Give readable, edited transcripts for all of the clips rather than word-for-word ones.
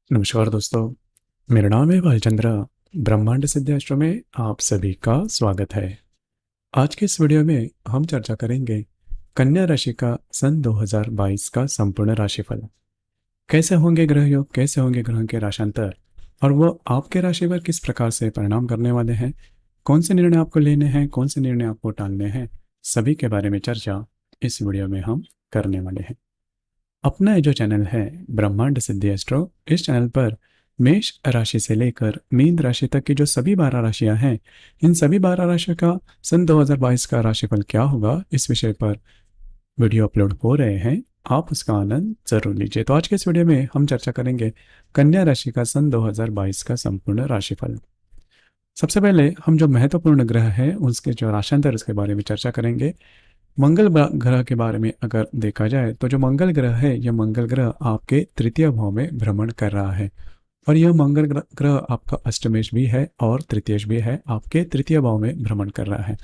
नमस्कार दोस्तों, मेरा नाम है भालचंद्र। ब्रह्मांड सिद्धाश्रम में आप सभी का स्वागत है। आज के इस वीडियो में हम चर्चा करेंगे कन्या राशि का सन 2022 का संपूर्ण राशिफल। कैसे होंगे ग्रह योग, कैसे होंगे ग्रहों के राशांतर और वो आपके राशि पर किस प्रकार से परिणाम करने वाले हैं, कौन से निर्णय आपको लेने हैं, कौन से निर्णय आपको टालने हैं, सभी के बारे में चर्चा इस वीडियो में हम करने वाले हैं। अपना ये जो चैनल है ब्रह्मांड सिद्धि एस्ट्रो, इस चैनल पर मेष राशि से लेकर मीन राशि तक की जो सभी 12 राशियां हैं, इन सभी 12 राशियों का सन 2022 का राशिफल क्या होगा, इस विषय पर वीडियो अपलोड हो रहे हैं। आप उसका आनंद जरूर लीजिए। तो आज के इस वीडियो में हम चर्चा करेंगे कन्या राशि का सन 2022 का संपूर्ण राशिफल। सबसे पहले हम जो महत्वपूर्ण ग्रह है उसके जो राशांतर उसके बारे में चर्चा करेंगे। ग्रह के बारे में अगर देखा जाए तो जो मंगल ग्रह है, यह मंगल ग्रह आपके तृतीय भाव में भ्रमण कर रहा है और यह मंगल ग्रह आपका अष्टमेश भी है और तृतीयेश भी है, आपके तृतीय भाव में भ्रमण कर रहा है।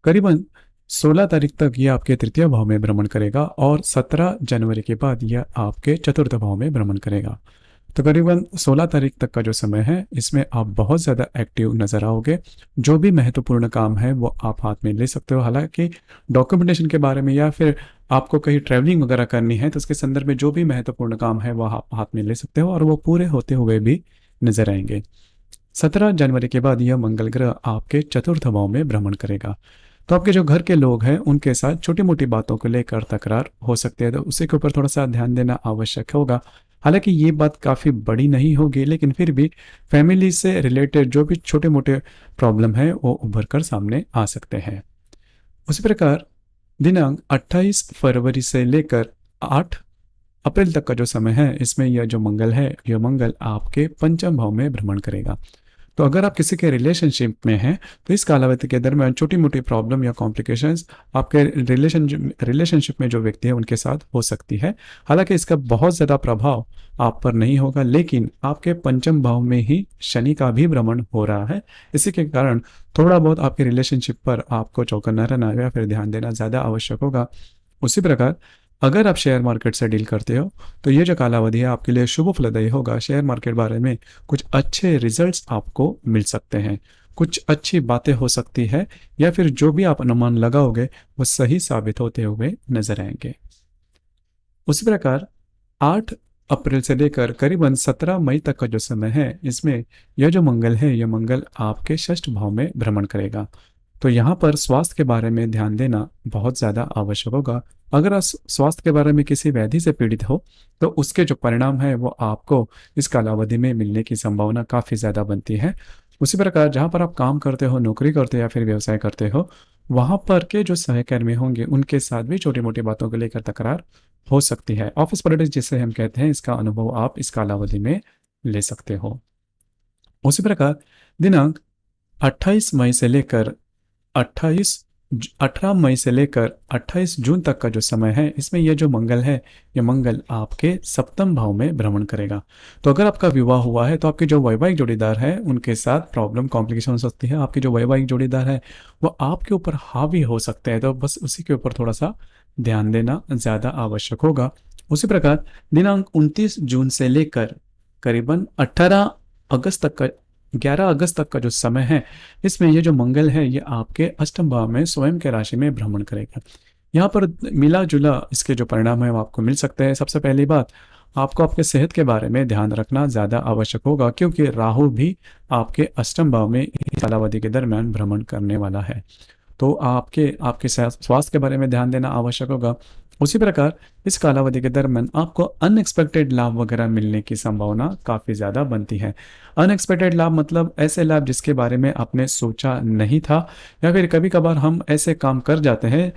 करीबन 16 तारीख तक यह आपके तृतीय भाव में भ्रमण करेगा और 17 जनवरी के बाद यह आपके चतुर्थ भाव में भ्रमण करेगा। तो करीबन 16 तारीख तक का जो समय है, इसमें आप बहुत ज़्यादा एक्टिव नजर आओगे। जो भी महत्वपूर्ण काम है वो आप हाथ में ले सकते हो। हालांकि डॉक्यूमेंटेशन के बारे में या फिर आपको कहीं ट्रैवलिंग वगैरह करनी है तो उसके संदर्भ में जो भी महत्वपूर्ण काम है वह आप हाथ में ले सकते हो और वो पूरे होते हुए भी नजर आएंगे। 17 जनवरी के बाद यह मंगल ग्रह आपके चतुर्थ भाव में भ्रमण करेगा। तो आपके जो घर के लोग हैं उनके साथ छोटी मोटी बातों को लेकर तकरार हो सकती है, तो उसी के ऊपर थोड़ा सा ध्यान देना आवश्यक होगा। हालांकि ये बात काफ़ी बड़ी नहीं होगी, लेकिन फिर भी फैमिली से रिलेटेड जो भी छोटे मोटे प्रॉब्लम है वो उभर कर सामने आ सकते हैं। उसी प्रकार दिनांक 28 फरवरी से लेकर 8 अप्रैल तक का जो समय है, इसमें यह जो मंगल है, यह मंगल आपके पंचम भाव में भ्रमण करेगा। तो अगर आप किसी के रिलेशनशिप में हैं तो इस कालावधि के दरमियान छोटी मोटी प्रॉब्लम या कॉम्प्लिकेशंस आपके रिलेशनशिप में जो व्यक्ति है उनके साथ हो सकती है। हालांकि इसका बहुत ज़्यादा प्रभाव आप पर नहीं होगा, लेकिन आपके पंचम भाव में ही शनि का भी भ्रमण हो रहा है। इसी के कारण थोड़ा बहुत आपके रिलेशनशिप पर आपको चौकन्ना रहना या फिर ध्यान देना ज़्यादा आवश्यक होगा। उसी प्रकार अगर आप शेयर मार्केट से डील करते हो तो ये जो कालावधि है आपके लिए शुभ फलदायी होगा। शेयर मार्केट बारे में कुछ अच्छे रिजल्ट्स आपको मिल सकते हैं, कुछ अच्छी बातें हो सकती है या फिर जो भी आप अनुमान लगाओगे वो सही साबित होते हुए नजर आएंगे। उसी प्रकार 8 अप्रैल से लेकर करीबन 17 मई तक का जो समय है, इसमें यह जो मंगल है, यह मंगल आपके षष्ठ भाव में भ्रमण करेगा। तो यहाँ पर स्वास्थ्य के बारे में ध्यान देना बहुत ज़्यादा आवश्यक होगा। अगर आप स्वास्थ्य के बारे में किसी व्याधि से पीड़ित हो तो उसके जो परिणाम है वो आपको इस कालावधि में मिलने की संभावना काफ़ी ज़्यादा बनती है। उसी प्रकार जहाँ पर आप काम करते हो, नौकरी करते हो या फिर व्यवसाय करते हो, वहाँ पर के जो सहकर्मी होंगे उनके साथ भी छोटी मोटी बातों को लेकर तकरार हो सकती है। ऑफिस पॉलिटिक्स जिसे हम कहते हैं, इसका अनुभव आप इस कालावधि में ले सकते हो। उसी प्रकार दिनांक 28 मई से लेकर 28 18 मई से लेकर 28 जून तक का जो समय है, इसमें यह जो मंगल है, यह मंगल आपके सप्तम भाव में भ्रमण करेगा। तो अगर आपका विवाह हुआ है तो आपके जो वैवाहिक जोड़ीदार है उनके साथ प्रॉब्लम कॉम्प्लिकेशन हो सकती है। आपके जो वैवाहिक जोड़ीदार है वो आपके ऊपर हावी हो सकते हैं, तो बस उसी के ऊपर थोड़ा सा ध्यान देना ज़्यादा आवश्यक होगा। उसी प्रकार दिनांक 29 जून से लेकर करीबन 18 अगस्त तक का 11 अगस्त तक का जो समय है, इसमें ये जो मंगल है ये आपके अष्टम भाव में स्वयं के राशि में भ्रमण करेगा। यहाँ पर मिला जुला इसके जो परिणाम है वो आपको मिल सकते हैं। सबसे पहली बात, आपको आपके सेहत के बारे में ध्यान रखना ज़्यादा आवश्यक होगा, क्योंकि राहु भी आपके अष्टम भाव में इस कालावधि के दरमियान भ्रमण करने वाला है। तो आपके आपके स्वास्थ्य के बारे में ध्यान देना आवश्यक होगा। उसी प्रकार इस कालावधि के दरमियान आपको अनएक्सपेक्टेड लाभ वगैरह मिलने की संभावना काफ़ी ज़्यादा बनती है। अनएक्सपेक्टेड लाभ मतलब ऐसे लाभ जिसके बारे में आपने सोचा नहीं था, या फिर कभी कभार हम ऐसे काम कर जाते हैं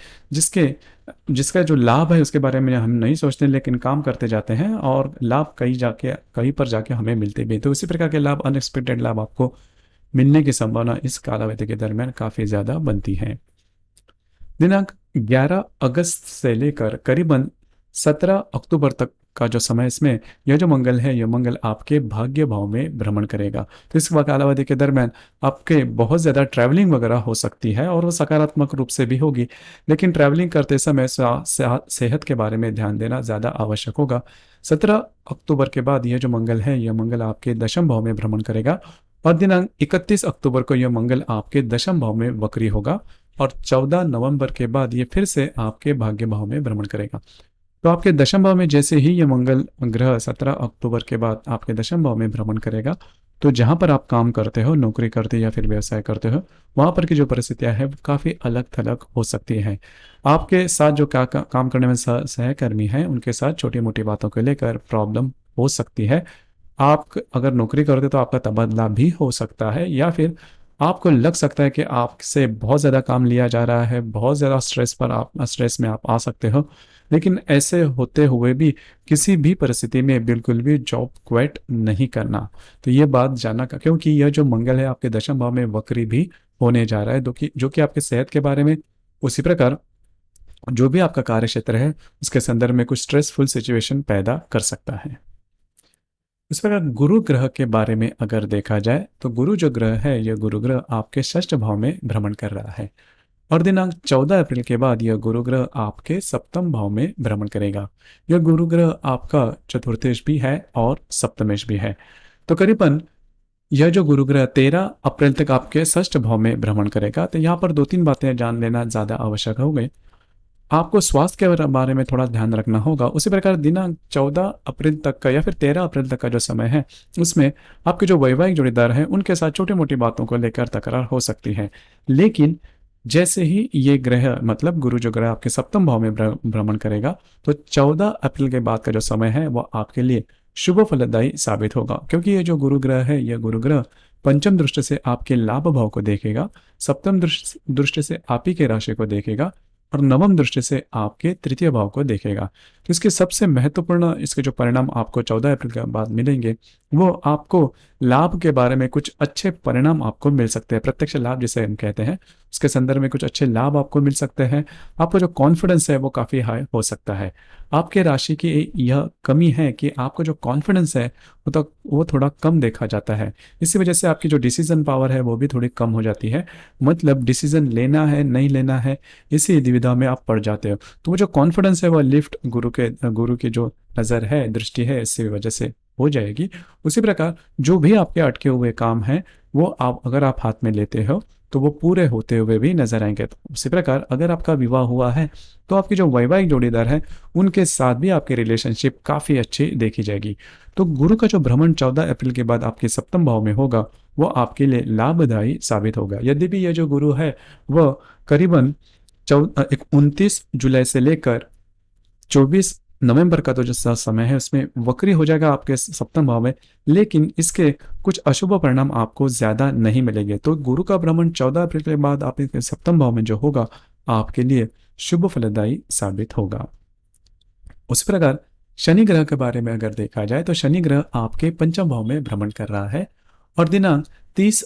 जिसका जो लाभ है उसके बारे में हम नहीं सोचते, लेकिन काम करते जाते हैं और लाभ कहीं पर जाके हमें मिलते भी। तो इसी प्रकार के लाभ, अनएक्सपेक्टेड लाभ आपको मिलने की संभावना इस कालावधि के दरमियान काफ़ी ज़्यादा बनती है। दिनांक 11 अगस्त से लेकर करीबन 17 अक्टूबर तक का जो समय, इसमें यह जो मंगल है, यह मंगल आपके भाग्य भाव में भ्रमण करेगा। तो इस कालावधि के दरम्यान आपके बहुत ज़्यादा ट्रैवलिंग वगैरह हो सकती है और वो सकारात्मक रूप से भी होगी, लेकिन ट्रैवलिंग करते समय सेहत के बारे में ध्यान देना ज़्यादा आवश्यक होगा। 17 अक्टूबर के बाद यह जो मंगल है, यह मंगल आपके दशम भाव में भ्रमण करेगा और दिनांक 31 अक्टूबर को यह मंगल आपके दशम भाव में वक्री होगा और 14 नवंबर के बाद ये फिर से आपके भाग्य भाव में भ्रमण करेगा। तो आपके दशम भाव में जैसे ही ये मंगल ग्रह 17 अक्टूबर के बाद आपके दशम भाव में भ्रमण करेगा, तो जहां पर आप काम करते हो, नौकरी करते हो या फिर व्यवसाय करते हो, वहां पर की जो परिस्थितियां है वो काफ़ी अलग थलग हो सकती हैं। आपके साथ जो काम करने में सहकर्मी हैं, उनके साथ छोटी मोटी बातों को लेकर प्रॉब्लम हो सकती है। आप अगर नौकरी करते हो तो आपका तबादला भी हो सकता है, या फिर आपको लग सकता है कि आपसे बहुत ज़्यादा काम लिया जा रहा है, बहुत ज़्यादा स्ट्रेस में आप आ सकते हो। लेकिन ऐसे होते हुए भी किसी भी परिस्थिति में बिल्कुल भी जॉब क्विट नहीं करना। तो ये बात जानना का, क्योंकि यह जो मंगल है आपके दशम भाव में वक्री भी होने जा रहा है, जो कि आपके सेहत के बारे में, उसी प्रकार जो भी आपका कार्य क्षेत्र है उसके संदर्भ में कुछ स्ट्रेसफुल सिचुएशन पैदा कर सकता है। इस प्रकार गुरु ग्रह के बारे में अगर देखा जाए तो गुरु जो ग्रह है, यह गुरु ग्रह आपके षष्ठ भाव में भ्रमण कर रहा है और दिनांक 14 अप्रैल के बाद यह गुरु ग्रह आपके सप्तम भाव में भ्रमण करेगा। यह गुरु ग्रह आपका चतुर्थेश भी है और सप्तमेश भी है। तो करीबन यह जो गुरु ग्रह 13 अप्रैल तक आपके षष्ठ भाव में भ्रमण करेगा। तो यहाँ पर दो तीन बातें जान लेना ज़्यादा आवश्यक हो गई। आपको स्वास्थ्य के बारे में थोड़ा ध्यान रखना होगा। उसी प्रकार दिनांक 14 अप्रैल तक का या फिर 13 अप्रैल तक का जो समय है, उसमें आपके जो वैवाहिक जोड़ीदार हैं उनके साथ छोटी मोटी बातों को लेकर तकरार हो सकती है। लेकिन जैसे ही ये ग्रह, मतलब गुरु जो ग्रह आपके सप्तम भाव में भ्रमण करेगा, तो 14 अप्रैल के बाद का जो समय है वो आपके लिए शुभ फलदायी साबित होगा, क्योंकि ये जो गुरु ग्रह है, यह गुरु ग्रह पंचम दृष्टि से आपके लाभ भाव को देखेगा, सप्तम दृष्टि से आप ही के राशि को देखेगा और नवम दृष्टि से आपके तृतीय भाव को देखेगा। तो इसके सबसे महत्वपूर्ण इसके जो परिणाम आपको 14 अप्रैल के बाद मिलेंगे, वो आपको लाभ के बारे में कुछ अच्छे परिणाम आपको मिल सकते हैं। प्रत्यक्ष लाभ जिसे हम कहते हैं, उसके संदर्भ में कुछ अच्छे लाभ आपको मिल सकते हैं। आपका जो कॉन्फिडेंस है वो काफ़ी हाई हो सकता है। आपके राशि की यह कमी है कि आपका जो कॉन्फिडेंस है वो थोड़ा कम देखा जाता है। इसी वजह से आपकी जो डिसीजन पावर है वो भी थोड़ी कम हो जाती है। मतलब डिसीजन लेना है नहीं लेना है, इसी दुविधा में आप पड़ जाते हो। तो वो जो कॉन्फिडेंस है वो लिफ्ट गुरु की जो नज़र है, दृष्टि है, इसी वजह से हो जाएगी। उसी प्रकार जो भी आपके अटके हुए काम हैं वो अगर आप हाथ में लेते हो तो वो पूरे होते हुए भी नजर आएंगे। तो उसी प्रकार अगर आपका विवाह हुआ है तो आपकी जो वैवाहिक जोड़ीदार है उनके साथ भी आपकी रिलेशनशिप काफ़ी अच्छी देखी जाएगी। तो गुरु का जो भ्रमण 14 अप्रैल के बाद आपके सप्तम भाव में होगा, वो आपके लिए लाभदायी साबित होगा। यद्यपि यह जो गुरु है वह करीबन 29 जुलाई से लेकर 24 नवंबर का तो जो समय है उसमें वक्री हो जाएगा आपके सप्तम भाव में, लेकिन इसके कुछ अशुभ परिणाम आपको ज्यादा नहीं मिलेंगे। तो गुरु का भ्रमण 14 अप्रैल के बाद आपके सप्तम भाव में जो होगा आपके लिए शुभ फलदायी साबित होगा। उस प्रकार शनि ग्रह के बारे में अगर देखा जाए तो शनि ग्रह आपके पंचम भाव में भ्रमण कर रहा है और दिनांक 30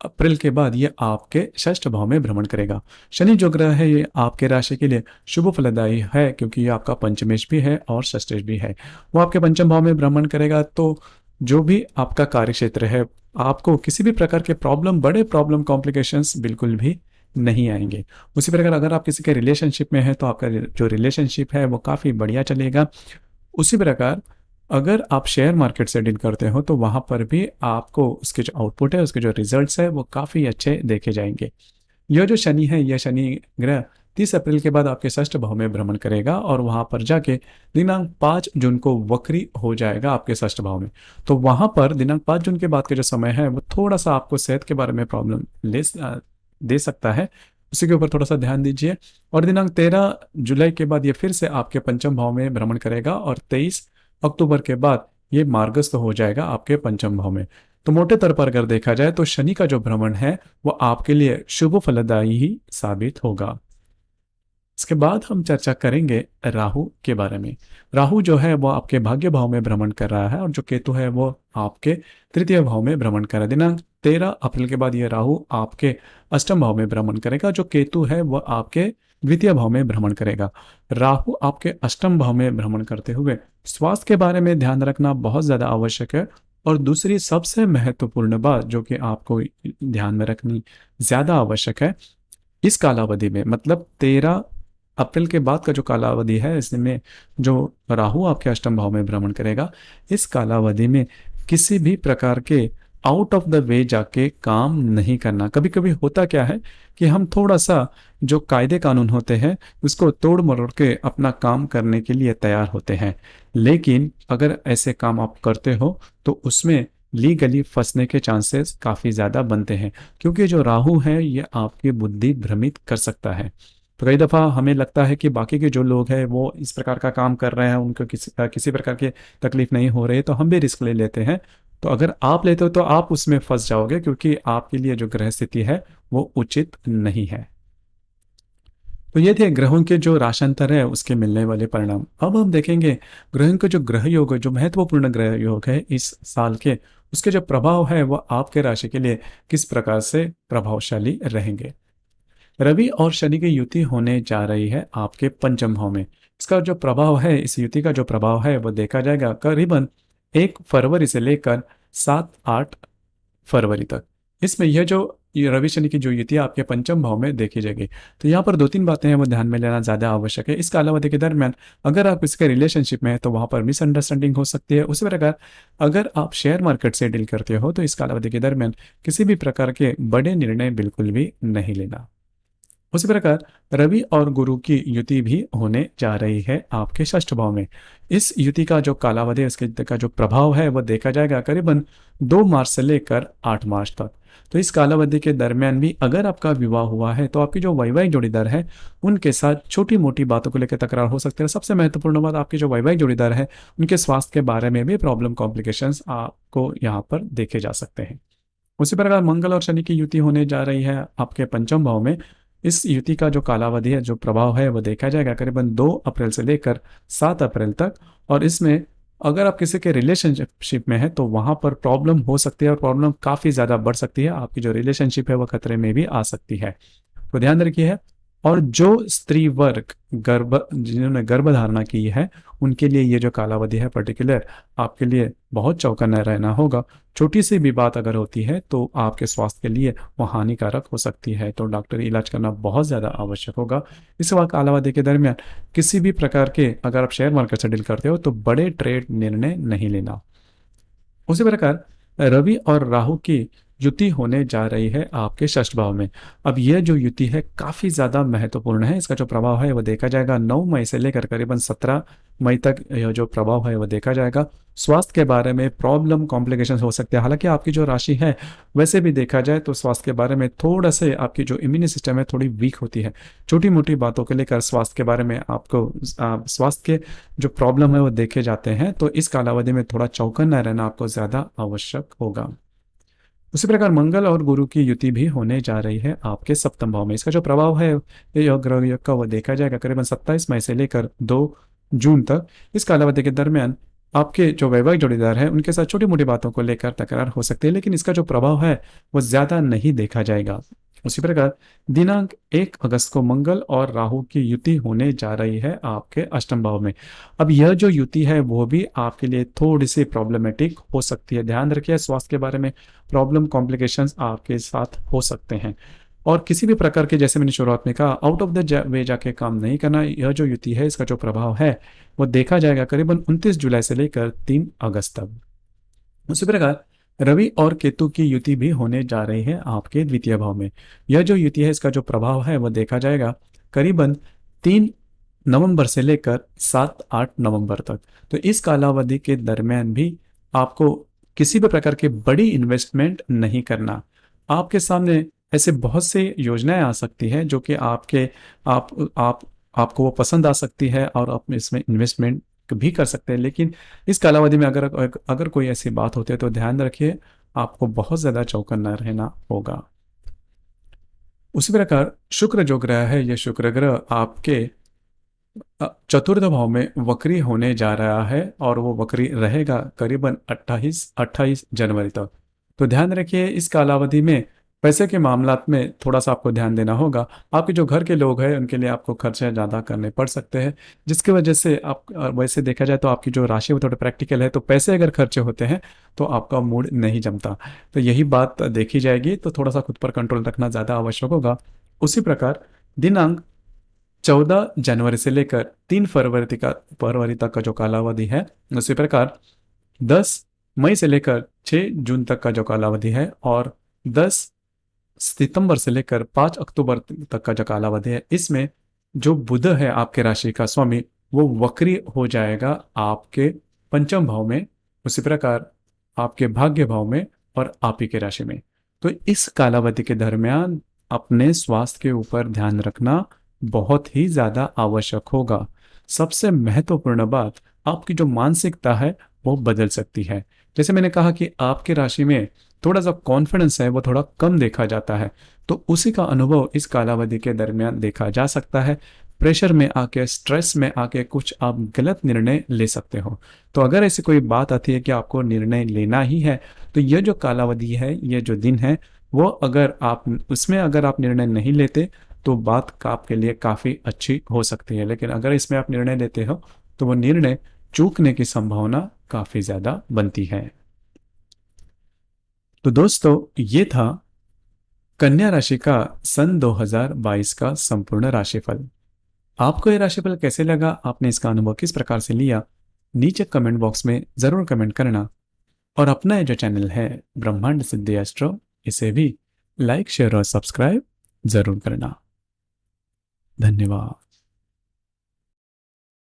अप्रैल के बाद ये आपके षष्ठ भाव में भ्रमण करेगा। शनि जो ग्रह है ये आपके राशि के लिए शुभ फलदायी है, क्योंकि ये आपका पंचमेश भी है और षष्ठेश भी है। वो आपके पंचम भाव में भ्रमण करेगा, तो जो भी आपका कार्य क्षेत्र है, आपको किसी भी प्रकार के बड़े प्रॉब्लम कॉम्प्लिकेशंस बिल्कुल भी नहीं आएंगे। उसी प्रकार अगर आप किसी के रिलेशनशिप में है तो आपका जो रिलेशनशिप है वो काफ़ी बढ़िया चलेगा। उसी प्रकार अगर आप शेयर मार्केट से डील करते हो तो वहां पर भी आपको उसके जो आउटपुट है, उसके जो रिजल्ट्स है वो काफ़ी अच्छे देखे जाएंगे। यह जो शनि है, यह शनि ग्रह 30 अप्रैल के बाद आपके षष्ठ भाव में भ्रमण करेगा और वहां पर जाके दिनांक 5 जून को वक्री हो जाएगा आपके षष्ठ भाव में। तो वहां पर दिनांक 5 जून के बाद का जो समय है वो थोड़ा सा आपको सेहत के बारे में प्रॉब्लम दे सकता है, उसी के ऊपर थोड़ा सा ध्यान दीजिए। और दिनांक 13 जुलाई के बाद ये फिर से आपके पंचम भाव में भ्रमण करेगा और 23 अक्टूबर के बाद ये मार्गस्थ हो जाएगा आपके पंचम भाव में। तो मोटे तौर पर अगर देखा जाए तो शनि का जो भ्रमण है वो आपके लिए शुभ फलदायी ही साबित होगा। इसके बाद हम चर्चा करेंगे राहु के बारे में। राहु जो है वो आपके भाग्य भाव में भ्रमण कर रहा है और जो केतु है वो आपके तृतीय भाव में भ्रमण कर रहा है। दिनांक 13 अप्रैल के बाद ये राहु आपके अष्टम भाव में भ्रमण करेगा। जो केतु है वो आपके द्वितीय भाव में भ्रमण करेगा। राहु आपके अष्टम भाव में भ्रमण करते हुए स्वास्थ्य के बारे में ध्यान रखना बहुत ज़्यादा आवश्यक है। और दूसरी सबसे महत्वपूर्ण बात जो कि आपको ध्यान में रखनी ज़्यादा आवश्यक है, इस कालावधि में मतलब 13 अप्रैल के बाद का जो कालावधि है, इसमें जो राहु आपके अष्टम भाव में भ्रमण करेगा, इस कालावधि में किसी भी प्रकार के आउट ऑफ द वे जाके काम नहीं करना। कभी कभी होता क्या है कि हम थोड़ा सा जो कायदे कानून होते हैं उसको तोड़ मरोड़ के अपना काम करने के लिए तैयार होते हैं, लेकिन अगर ऐसे काम आप करते हो तो उसमें लीगली फंसने के चांसेस काफ़ी ज़्यादा बनते हैं, क्योंकि जो राहु है ये आपकी बुद्धि भ्रमित कर सकता है। तो कई दफ़ा हमें लगता है कि बाकी के जो लोग हैं वो इस प्रकार का काम कर रहे हैं, उनको किसी प्रकार की तकलीफ नहीं हो रही, तो हम भी रिस्क ले लेते हैं। तो अगर आप लेते हो तो आप उसमें फंस जाओगे, क्योंकि आपके लिए जो ग्रह स्थिति है वो उचित नहीं है। तो ये थे ग्रहों के जो राशांतर है उसके मिलने वाले परिणाम। अब हम देखेंगे ग्रहों के जो ग्रह योग, जो महत्वपूर्ण ग्रह योग है इस साल के, उसके जो प्रभाव है वो आपके राशि के लिए किस प्रकार से प्रभावशाली रहेंगे। रवि और शनि की युति होने जा रही है आपके पंचम भाव में। इसका जो प्रभाव है, इस युति का जो प्रभाव है वो देखा जाएगा करीबन 1 फरवरी से लेकर 7-8 फरवरी तक। इसमें यह जो ये रवि शनि की जो युति आपके पंचम भाव में देखी जाएगी, तो यहाँ पर 2-3 बातें हैं वो ध्यान में लेना ज़्यादा आवश्यक है। इस कालावधि के दरमियान अगर आप इसके रिलेशनशिप में हैं तो वहाँ पर मिसअंडरस्टैंडिंग हो सकती है। उसी प्रकार अगर आप शेयर मार्केट से डील करते हो तो इस कालावधि के दरमियान किसी भी प्रकार के बड़े निर्णय बिल्कुल भी नहीं लेना। उसी प्रकार रवि और गुरु की युति भी होने जा रही है आपके षष्ठ भाव में। इस युति का जो कालावधि है, इसके का जो प्रभाव है वो देखा जाएगा करीबन 2 मार्च से लेकर 8 मार्च तक। तो इस कालावधि के दरमियान भी अगर आपका विवाह हुआ है तो आपकी जो वैवाहिक जोड़ीदार है उनके साथ छोटी मोटी बातों को लेकर तकरार हो सकते हैं। सबसे महत्वपूर्ण बात, आपके जो वैवाहिक जोड़ीदार है उनके स्वास्थ्य के बारे में भी प्रॉब्लम कॉम्प्लिकेशंस आपको यहाँ पर देखे जा सकते हैं। उसी प्रकार मंगल और शनि की युति होने जा रही है आपके पंचम भाव में। इस युति का जो कालावधि है, जो प्रभाव है वो देखा जाएगा करीबन 2 अप्रैल से लेकर 7 अप्रैल तक। और इसमें अगर आप किसी के रिलेशनशिप में है तो वहां पर प्रॉब्लम हो सकती है और प्रॉब्लम काफ़ी ज़्यादा बढ़ सकती है। आपकी जो रिलेशनशिप है वो खतरे में भी आ सकती है, तो ध्यान रखिए। और जो स्त्री वर्ग जिन्होंने गर्भ धारणा की है उनके लिए ये जो कालावधि है पर्टिकुलर आपके लिए बहुत चौकन्ना रहना होगा। छोटी सी भी बात अगर होती है तो आपके स्वास्थ्य के लिए वो हानिकारक हो सकती है, तो डॉक्टरी इलाज करना बहुत ज़्यादा आवश्यक होगा। इस वक्त कालावधि के दरमियान किसी भी प्रकार के अगर आप शेयर मार्केट से डील करते हो तो बड़े ट्रेड निर्णय नहीं लेना। उसी प्रकार रवि और राहु की युति होने जा रही है आपके षष्ठ भाव में। अब यह जो युति है काफी ज्यादा महत्वपूर्ण है। इसका जो प्रभाव है वो देखा जाएगा 9 मई से लेकर करीबन 17 मई तक। यह जो प्रभाव है वो देखा जाएगा। स्वास्थ्य के बारे में प्रॉब्लम कॉम्प्लिकेशंस हो सकते हैं। हालांकि आपकी जो राशि है वैसे भी देखा जाए तो स्वास्थ्य के बारे में थोड़ा से आपकी जो इम्यून सिस्टम है थोड़ी वीक होती है। छोटी मोटी बातों को लेकर स्वास्थ्य के बारे में आपको स्वास्थ्य के जो प्रॉब्लम है वो देखे जाते हैं, तो इस कालावधि में थोड़ा चौकन्ना रहना आपको ज्यादा आवश्यक होगा। उसी प्रकार मंगल और गुरु की युति भी होने जा रही है आपके सप्तम भाव में। इसका जो प्रभाव है ये ग्रह योग का वो देखा जाएगा करीबन 27 मई से लेकर 2 जून तक। इस कालावधि के दरमियान आपके जो वैवाहिक जोड़ीदार है उनके साथ छोटी मोटी बातों को लेकर तकरार हो सकती है, लेकिन इसका जो प्रभाव है वो ज्यादा नहीं देखा जाएगा। उसी प्रकार दिनांक 1 अगस्त को मंगल और राहु की युति होने जा रही है आपके अष्टम भाव में। अब यह जो युति है वो भी आपके लिए थोड़ी सी प्रॉब्लमेटिक हो सकती है। ध्यान रखिए, स्वास्थ्य के बारे में प्रॉब्लम कॉम्प्लिकेशंस आपके साथ हो सकते हैं। और किसी भी प्रकार के, जैसे मैंने शुरुआत में कहा, आउट ऑफ द वे जाके काम नहीं करना। यह जो युति है इसका जो प्रभाव है वो देखा जाएगा करीबन 29 जुलाई से लेकर 3 अगस्त तक। उसी प्रकार रवि और केतु की युति भी होने जा रही है आपके द्वितीय भाव में। यह जो युति है इसका जो प्रभाव है वो देखा जाएगा करीबन 3 नवंबर से लेकर 7-8 नवंबर तक। तो इस कालावधि के दरमियान भी आपको किसी भी प्रकार की बड़ी इन्वेस्टमेंट नहीं करना। आपके सामने ऐसे बहुत से योजनाएं आ सकती है जो कि आप आपको वो पसंद आ सकती है और आप इसमें इन्वेस्टमेंट भी कर सकते हैं। लेकिन इस कालावधि में अगर कोई ऐसी बात होती है तो ध्यान रखिए, आपको बहुत ज्यादा चौकन्ना रहना होगा। उसी प्रकार शुक्र जो ग्रह है, यह शुक्र ग्रह आपके चतुर्थ भाव में वक्री होने जा रहा है और वो वक्री रहेगा करीबन 28 जनवरी तक। तो ध्यान रखिए, इस कालावधि में पैसे के मामलात में थोड़ा सा आपको ध्यान देना होगा। आपके जो घर के लोग हैं उनके लिए आपको खर्चे ज़्यादा करने पड़ सकते हैं, जिसकी वजह से आप वैसे देखा जाए तो आपकी जो राशि है वो थोड़ा प्रैक्टिकल है, तो पैसे अगर खर्चे होते हैं तो आपका मूड नहीं जमता। तो यही बात देखी जाएगी, तो थोड़ा सा खुद पर कंट्रोल रखना ज़्यादा आवश्यक होगा। उसी प्रकार दिनांक 14 जनवरी से लेकर 3 फरवरी तक का जो कालावधि है, उसी प्रकार 10 मई से लेकर 6 जून तक का जो कालावधि है, और 10 सितंबर से लेकर 5 अक्टूबर तक का जो कालावधि है, इसमें जो बुध है आपके राशि का स्वामी, वो वक्री हो जाएगा आपके पंचम भाव में, उसी प्रकार आपके भाग्य भाव में और आप ही के राशि में। तो इस कालावधि के दरमियान अपने स्वास्थ्य के ऊपर ध्यान रखना बहुत ही ज्यादा आवश्यक होगा। सबसे महत्वपूर्ण बात, आपकी जो मानसिकता है वो बदल सकती है। जैसे मैंने कहा कि आपके राशि में थोड़ा सा कॉन्फिडेंस है वो थोड़ा कम देखा जाता है, तो उसी का अनुभव इस कालावधि के दरमियान देखा जा सकता है। प्रेशर में आके, स्ट्रेस में आके कुछ आप गलत निर्णय ले सकते हो। तो अगर ऐसी कोई बात आती है कि आपको निर्णय लेना ही है, तो ये जो कालावधि है, ये जो दिन है, वो अगर आप उसमें अगर आप निर्णय नहीं लेते तो बात आपके लिए काफ़ी अच्छी हो सकती है, लेकिन अगर इसमें आप निर्णय लेते हो तो वो निर्णय चूकने की संभावना काफ़ी ज़्यादा बनती है। तो दोस्तों, ये था कन्या राशि का सन 2022 का संपूर्ण राशिफल। आपको ये राशिफल कैसे लगा, आपने इसका अनुभव किस प्रकार से लिया, नीचे कमेंट बॉक्स में ज़रूर कमेंट करना। और अपना ये जो चैनल है ब्रह्मांड सिद्धि एस्ट्रो, इसे भी लाइक, शेयर और सब्सक्राइब ज़रूर करना। धन्यवाद।